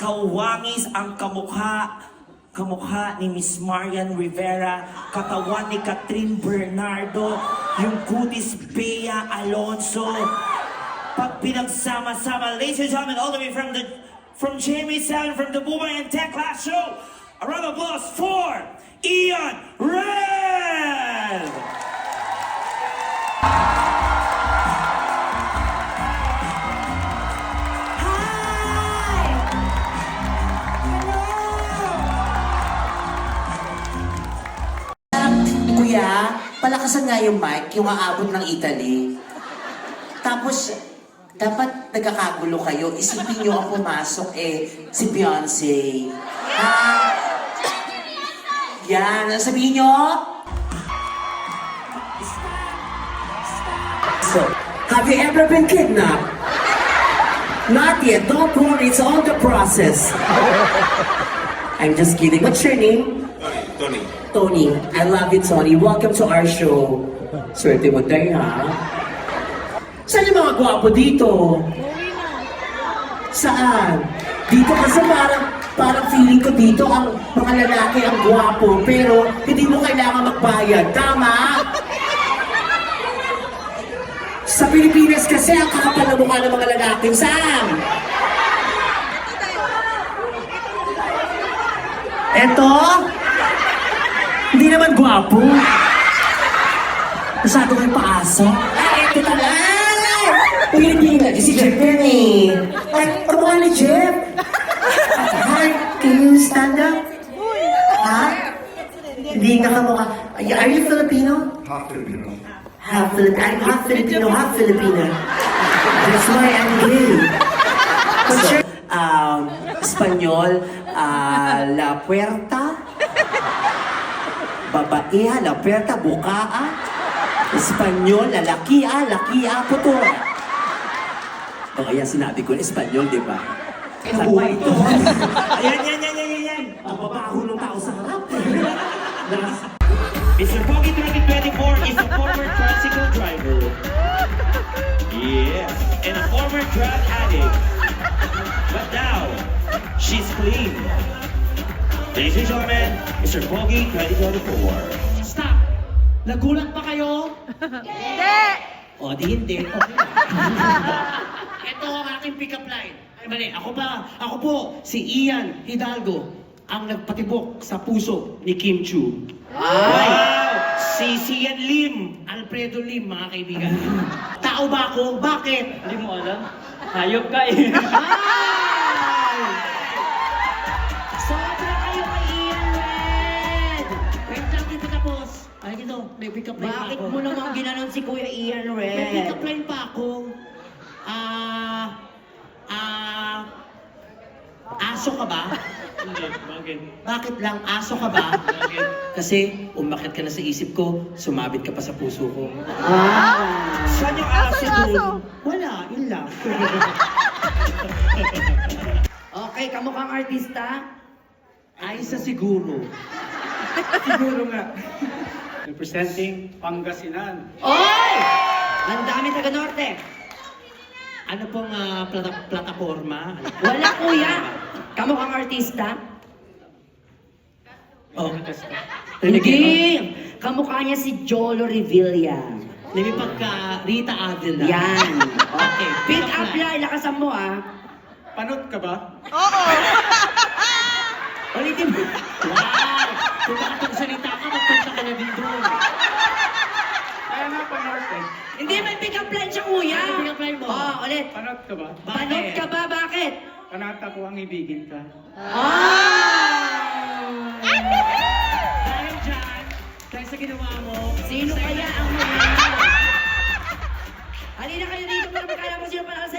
kawangis ang kamukha ni Miss Marian Rivera, katawan ni Catherine Bernardo, yung kutis Bea Alonso. Pag pinagsama-sama, ladies and gentlemen, all the way from GMA7, from the Boomer and Tech Class Show, a round of applause for Ian Red! Kuya, palakasan nga yung mic, yung aabot ng Italy. Tapos, dapat nagkakagulo kayo. Isipin nyo ang pumasok si Beyonce. Ha? Yan, ano sabihin nyo? So, have you ever been kidnapped? Not yet. Don't worry, it's on the process. I'm just kidding. What's your name? Tony. Tony. I love you, Tony. Welcome to our show. Swerte mo tayo, ha? Saan yung mga gwapo dito? Saan? Dito kasi parang feeling ko dito ang mga lalaki ang gwapo, pero hindi mo kailangan magbayad. Tama? Sa Pilipinas kasi ang kakapal na mukha ng mga lalaki. Saan? Eto? Hindi naman gwapo. Masyado kayo paasa. Ay, ito na lang! Pilipina, si Jeff yan eh. Ay, kamukha ni Jeff. Hi, can you stand up? Ha? Hindi na kamukha. Are you Filipino? Half Filipino. Half Filipino. I'm half Filipino, half Filipina. That's why I'm gay. What's your... Espanyol, La Puerta. Babae, La Puerta, bukaa. Espanyol, lakia, putura. O kaya sinabi ko na Espanyol, di ba? Saan ito? Ayan. Mababaho ng tao sa harap. Mr. Pogi 2024 is a former tricycle driver. Yes, and a former drug addict. But now, she's clean. Ladies and gentlemen, Mr. Pogi 2024. Stop! Nagulat pa kayo? Hindi! O, di hindi. Okay. Ito ang aking pick-up line. Ay, mali. Ako po, si Ian Hidalgo, ang nagpatibok sa puso ni Kim Chu. Wow! Si Sian Lim. Alfredo Lim, mga kaibigan. Tao ba ako? Bakit? Hindi mo alam. Hayop ka eh. Ay! Sobra kayo kay Ian Red! Wait lang, dito tapos. Ay, dito. May pick-up line pa Bakit ako. mo naman ginanon si Kuya Ian May Red? pick-up line pa ako. Aso ka ba? Hindi, bakit? Bakit lang? Aso ka ba? Bakit? Kasi umakit ka na sa isip ko, sumabit ka pa sa puso ko. Saan yung aso dun? Wala, yun lang. Okay, kamukhang artista? Ay sa siguro. Siguro nga. Representing Pangasinan. Oy! Ang dami taga Norte. Ano pong plataforma? Wala kuya. Kamukhang artista? Oh, Hindi. Kamukha niya si Jolo Revilla. Nami pagka Rita Avila. Yan. Okay. Pick up line, lakasan mo ah. Panot ka ba? Ulitin mo. Wow! Kung makapagsalita ka, magpunta ka na din doon. Kaya nga Panot eh. Hindi, may pick up line siya kuya. Ano pick up line mo? Oh, ulit. Panot ka ba? Panot ka ba? Bakit? Kanata ko ang ibigin ka. Dahil dyan, dahil sa ginawa mo, Sino kaya ang mga... Halina kayo dito para magkala mo sino pala sa